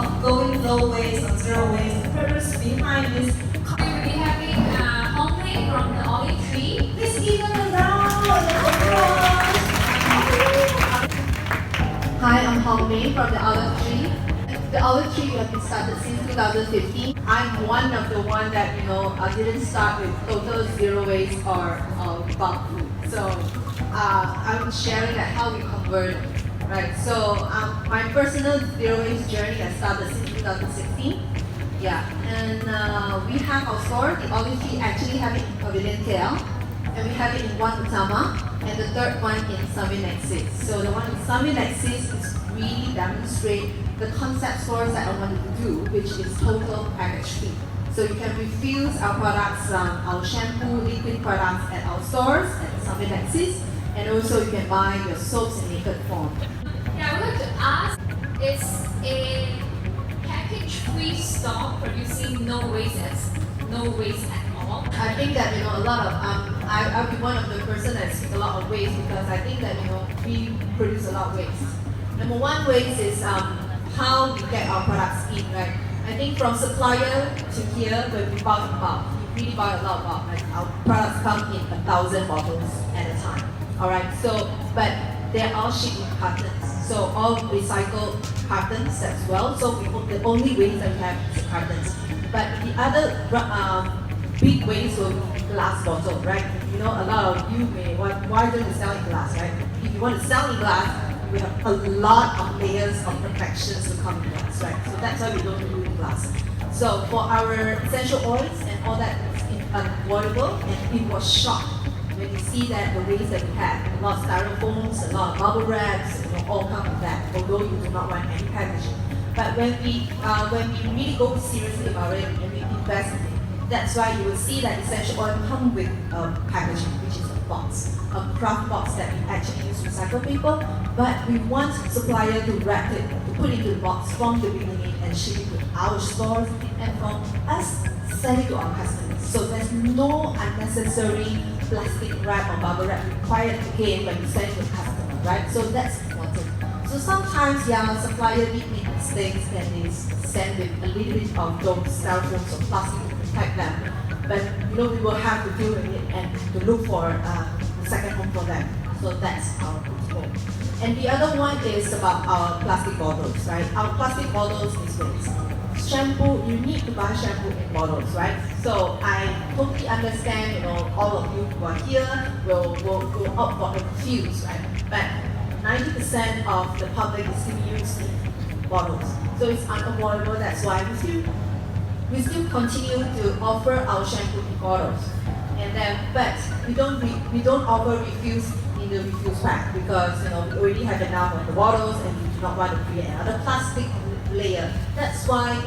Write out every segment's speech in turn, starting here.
of going low waste or zero waste. The purpose behind this. We will be having homemade from the olive tree. Please give them a round of applause. Hi, I'm Hongmei from the Olive Tree. The Olive Tree has been started since 2015. I'm one of the one that didn't start with total zero waste or bulk food. So I'm sharing that how we convert, right? So my personal zero waste journey has started since 2016. Yeah, and we have our store. The Olive Tree actually have it in LINC KL, and we have it in one Utama, and the third one in Summit Nexus. So the one in Summit Nexus is really demonstrate the concept stores that I wanted to do, which is total package free. So you can refill our products, our shampoo, liquid products at our stores at Summit Nexus, and also you can buy your soaps in liquid form. Yeah, I would like to ask, is a package-free store producing no waste at all? I think that a lot of I'll be one of the person that sees a lot of waste because I think that we produce a lot of waste. Number one waste is how we get our products in, right? I think from supplier to here, when we buy in bulk, we really buy a lot of bulk. Like our products come in 1,000 bottles at a time. All right. So, but they're all shipped in cartons. So all recycled cartons as well. So the only waste that we have is cartons. But the other big waste will be glass bottle, right? A lot of you may why don't you sell in glass, right? If you want to sell in glass, we have a lot of layers of protections to come in glass, right? So that's why we don't do in glass. So for our essential oils and all that is unavoidable, and it was shocked when you see that the waste that we had, a lot of styrofoams, a lot of bubble wraps, all come with that, although you do not want any packaging. But when we really go seriously about it and we invest in it, that's why you will see that essential oil come with packaging, which is a box, a craft box that we actually use recycled paper, but we want supplier to wrap it, to put it into the box from the beginning and ship it to our stores, and from us sell it to our customers. So there's no unnecessary plastic wrap or bubble wrap required again when you sell it to the customer, right? So that's important. So sometimes, supplier did make mistakes and they send with a little bit of those styrofoams or plastic to protect them. But we will have to deal with it and to look for a second home for them. So that's our goal. And the other one is about our plastic bottles, right? Our plastic bottles is waste. Shampoo, you need to buy shampoo in bottles, right? So I totally understand, all of you who are here will opt for the refills, right? But 90% of the public is still using bottles. So it's unavoidable, that's why we still continue to offer our shampoo in bottles. And then, but we don't offer refills in the refills pack because we already have enough of the bottles and we do not want to create another plastic layer. That's why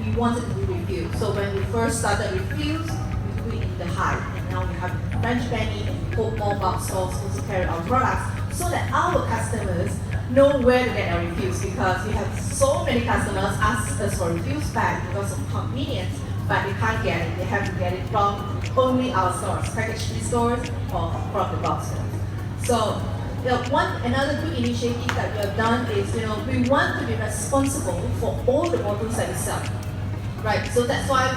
we wanted to do refills. So when we first started refills, we do it in the hive, and now we have French penny and we put more bulk stores also carry our products so that our customers know where to get our refills, because we have so many customers ask us for refills back because of convenience, but they can't get it. They have to get it from only our stores, package free stores or from the box stores. So another good initiative that we have done is we want to be responsible for all the bottles that we sell, right? So that's why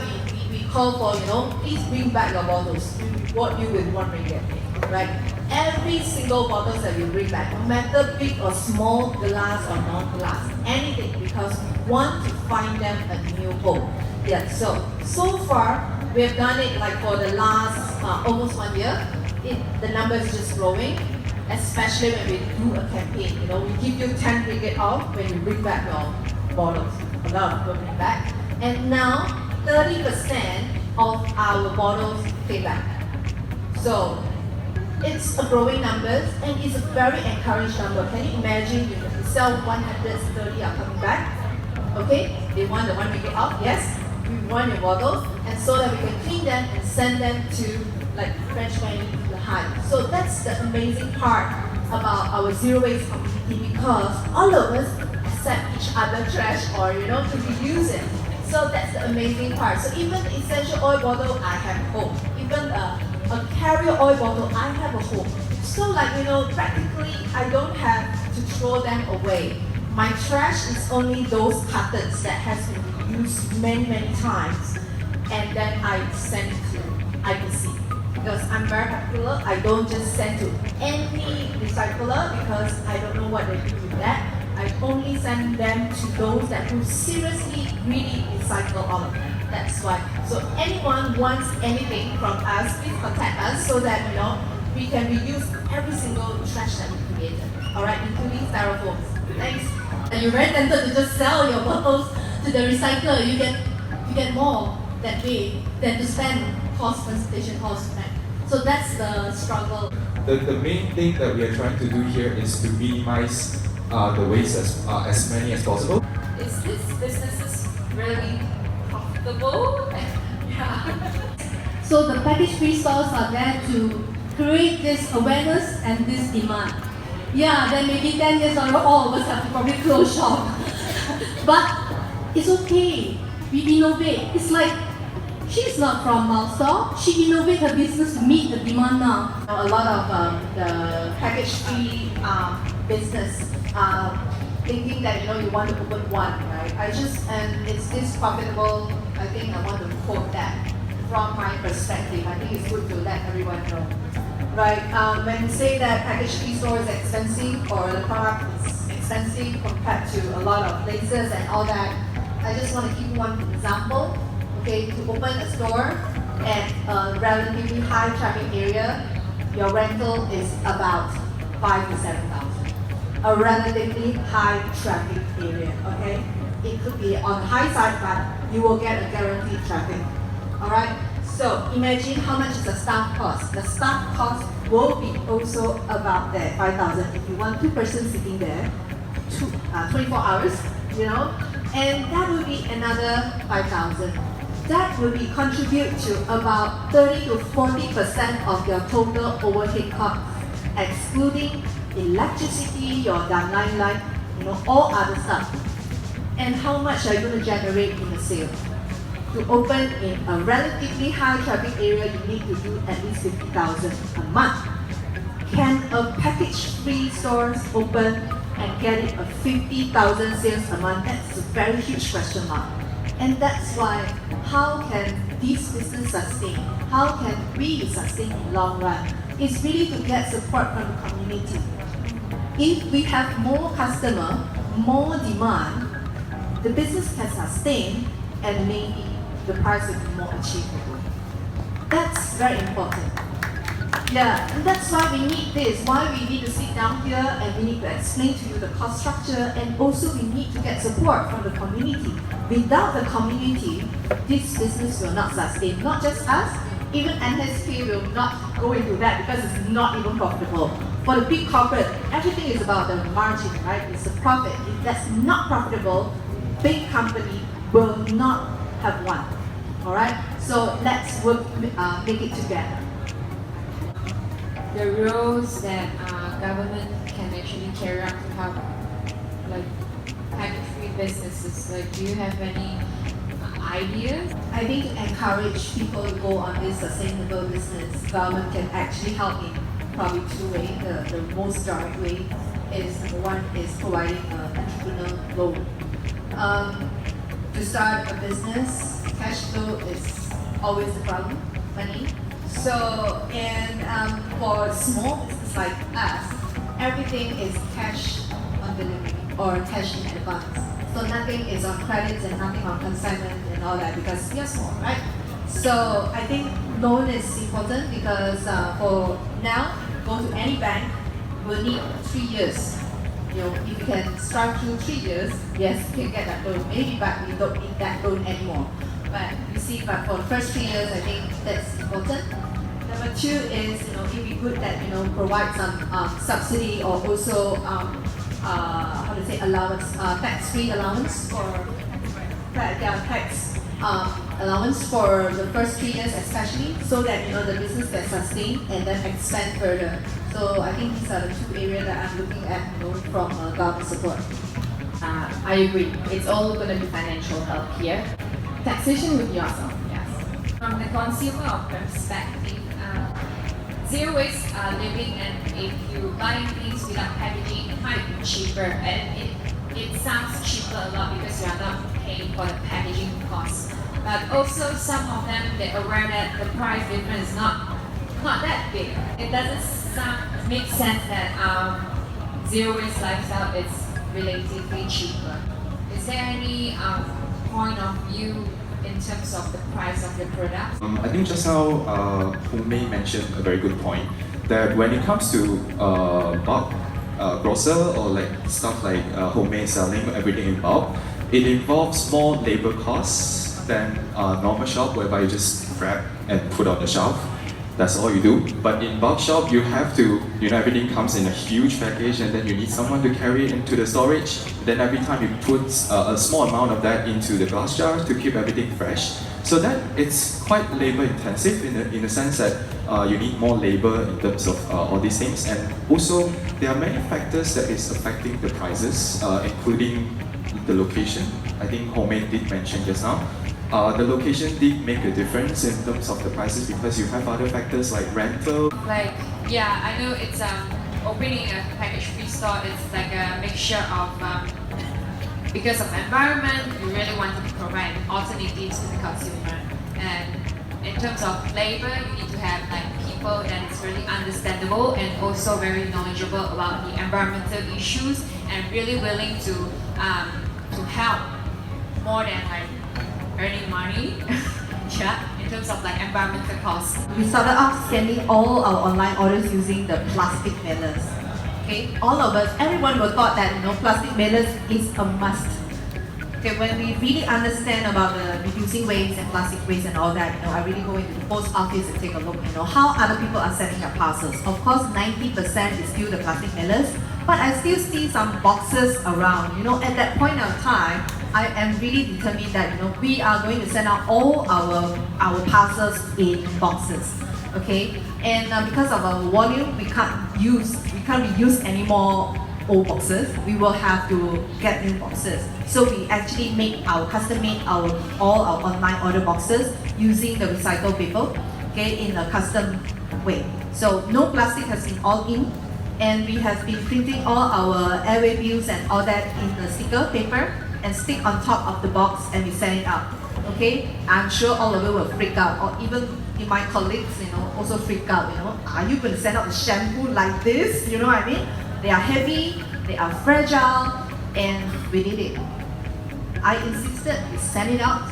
we call for please bring back your bottles. We reward you with 1 ringgit, right? Every single bottle that you bring back, no matter big or small, glass or non-glass, anything, because we want to find them a new home. Yeah. So far we have done it like for the last almost 1 year. The number is just growing, especially when we do a campaign. We give you 10 ringgit off when you bring back your bottles. A lot of people bring back, and now 30% of our bottles pay back. So it's a growing numbers and it's a very encouraged number. Can you imagine if you sell 130 are coming back? Okay, they want the 1 ringgit off. Yes, we want your bottles, and so that we can clean them and send them to like French penny to the hive. So that's the amazing part about our zero waste community, because all of us accept each other trash or to reuse it. So that's the amazing part. So even the essential oil bottle, I have home. Even a carrier oil bottle, I have a home. So practically I don't have to throw them away. My trash is only those cartons that has been used many times, and then I send it to IPC. Because I'm very particular, I don't just send to any recycler because I don't know what they do with that. I only send them to those that who seriously really recycle all of them. That's why. So anyone wants anything from us, please contact us so that we can reuse every single trash that we created. Alright, including styrofoams. Thanks. And you're very tempted to just sell your bottles to the recycler. You get more that way than to spend cost transportation cost. Right? So that's the struggle. The main thing that we are trying to do here is to minimize the waste as many as possible. Is this business really profitable? Yeah. So the package-free stores are there to create this awareness and this demand. Yeah, then maybe 10 years ago, all of us have to probably close shop. But it's okay. We innovate. It's like she's not from Malstore. She innovates her business to meet the demand now. A lot of the package-free business thinking that you want to open one, right? And is this profitable? I think I want to quote that from my perspective. I think it's good to let everyone know, right? When you say that package-free store is expensive or the product is expensive compared to a lot of places and all that, I just want to give one example. Okay, to open a store at a relatively high traffic area, your rental is about 5,000 to 7,000. A relatively high traffic area, okay? It could be on the high side, but you will get a guaranteed traffic. Alright? So imagine how much is the staff cost. The staff cost will be also about that 5,000. If you want 2 persons sitting there, 24 hours, and that will be another 5,000. That will be contribute to about 30 to 40% of your total overhead cost, excluding electricity, your downline light, all other stuff. And how much are you going to generate in a sale? To open in a relatively high traffic area, you need to do at least 50,000 a month. Can a package-free store open and get it a 50,000 sales a month? That's a very huge question mark. And that's why, how can this business sustain? How can we sustain in the long run? It's really to get support from the community. If we have more customer, more demand, the business can sustain and maybe the price will be more achievable. That's very important. Yeah, and that's why we need this, why we need to sit down here and we need to explain to you the cost structure, and also we need to get support from the community. Without the community, this business will not sustain. Not just us, even NSK will not go into that because it's not even profitable. For the big corporate, everything is about the margin, right? It's the profit. If that's not profitable, big company will not have one. Alright? So let's work, make it together. The roles that government can actually carry out to help package-free businesses, do you have any ideas? I think to encourage people to go on this sustainable business, government can actually help in probably 2 ways. The most direct way is, number one, is providing an entrepreneur loan. To start a business, cash flow is always the problem, money. So, and for small business like us, everything is cash on delivery or cash in advance. So nothing is on credits and nothing on consignment and all that because we are small, right? So I think loan is important because for now, go to any bank, will need 3 years. If you can start through 3 years, yes, you can get that loan maybe, but you don't need that loan anymore. But you see, but for the first 3 years, I think that's important. Number 2 is, it'd be good that, provide some subsidy or also, allowance, tax-free allowance for, tax allowance for the first 3 years especially, so that, the business can sustain and then expand further. So I think these are the 2 areas that I'm looking at, from government support. I agree. It's all going to be financial help here. Taxation would be awesome, yes. From the consumer perspective, zero waste living, and if you buy things without packaging, it might be cheaper and it it sounds cheaper a lot because you are not paying for the packaging cost. But also some of them, they're aware that the price difference is not that big. It doesn't make sense that zero waste lifestyle is relatively cheaper. Is there any point of view in terms of the price of the product? I think just now Hong-Mei mentioned a very good point that when it comes to bulk grocer or like stuff like Hong-Mei selling everything in bulk, it involves more labor costs than a normal shop whereby you just grab and put on the shelf. That's all you do. But in bulk shop, you have to, everything comes in a huge package and then you need someone to carry it into the storage. Then every time you put a small amount of that into the glass jar to keep everything fresh. So that it's quite labor intensive in the sense that you need more labor in terms of all these things. And also, there are many factors that is affecting the prices, including the location. I think Hong-Mei did mention just now. The location did make a difference in terms of the prices because you have other factors like rental. Like, yeah, I know it's opening a package free store. It's like a mixture of because of environment, you really want to provide alternatives to the consumer. And in terms of labor, you need to have like people that is really understandable and also very knowledgeable about the environmental issues and really willing to help more than like earning money. Yeah, in terms of like environmental costs. We started off sending all our online orders using the plastic mailers. Okay, all of us, everyone will thought that plastic mailers is a must. Okay, when we really understand about the reducing waste and plastic waste and all that, I really go into the post office and take a look, how other people are sending their parcels. Of course, 90% is still the plastic mailers, but I still see some boxes around. At that point of time, I am really determined that we are going to send out all our parcels in boxes. Okay, and because of our volume, we can't reuse any more old boxes. We will have to get new boxes. So we actually make custom-made all our online order boxes using the recycled paper, okay, in a custom way. So no plastic has been all in, and we have been printing all our airway bills and all that in the sticker paper and stick on top of the box, and we send it out. Okay, I'm sure all of you will freak out, or even my colleagues, also freak out. Are you going to send out the shampoo like this? You know what I mean? They are heavy, they are fragile, and we did it. I insisted we send it out,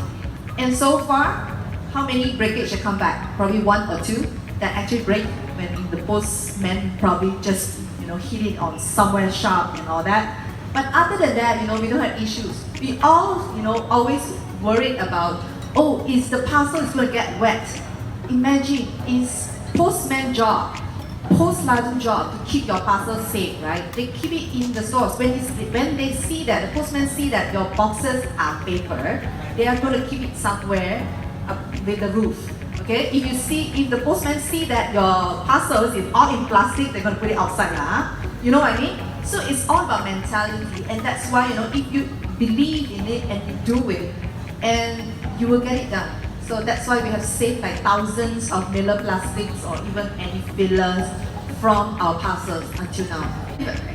and so far, how many breakage have come back? Probably one or two that actually break when the postman probably just hit it on somewhere sharp and all that. But other than that, we don't have issues. We all, always worried about, is the parcel is going to get wet? Imagine, it's postman job, post-license job to keep your parcel safe, right? They keep it in the stores. When they see that, the postman see that your boxes are paper, they are going to keep it somewhere with the roof. Okay? If the postman see that your parcels is all in plastic, they're going to put it outside. You know what I mean? So it's all about mentality, and that's why if you believe in it and you do it, and you will get it done. So that's why we have saved like thousands of mailer plastics or even any fillers from our parcels until now.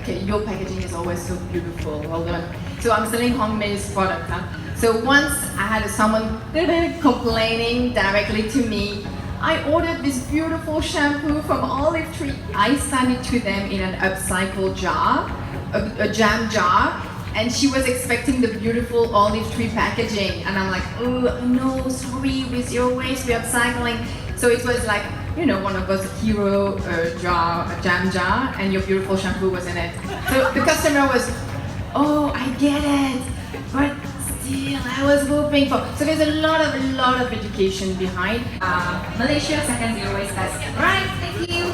Okay, your packaging is always so beautiful. Well done. So I'm selling Hong-Mei's product. So once I had someone complaining directly to me. I ordered this beautiful shampoo from Olive Tree. I sent it to them in an upcycle jar, a jam jar, and she was expecting the beautiful Olive Tree packaging. And I'm like, oh no, sorry, with your waste, we're upcycling. So it was like, one of those hero jar, a jam jar, and your beautiful shampoo was in it. So the customer was, oh, I get it, but still, I was hoping for. So there's a lot of education behind. Malaysia, second zero waste test. Alright, thank you.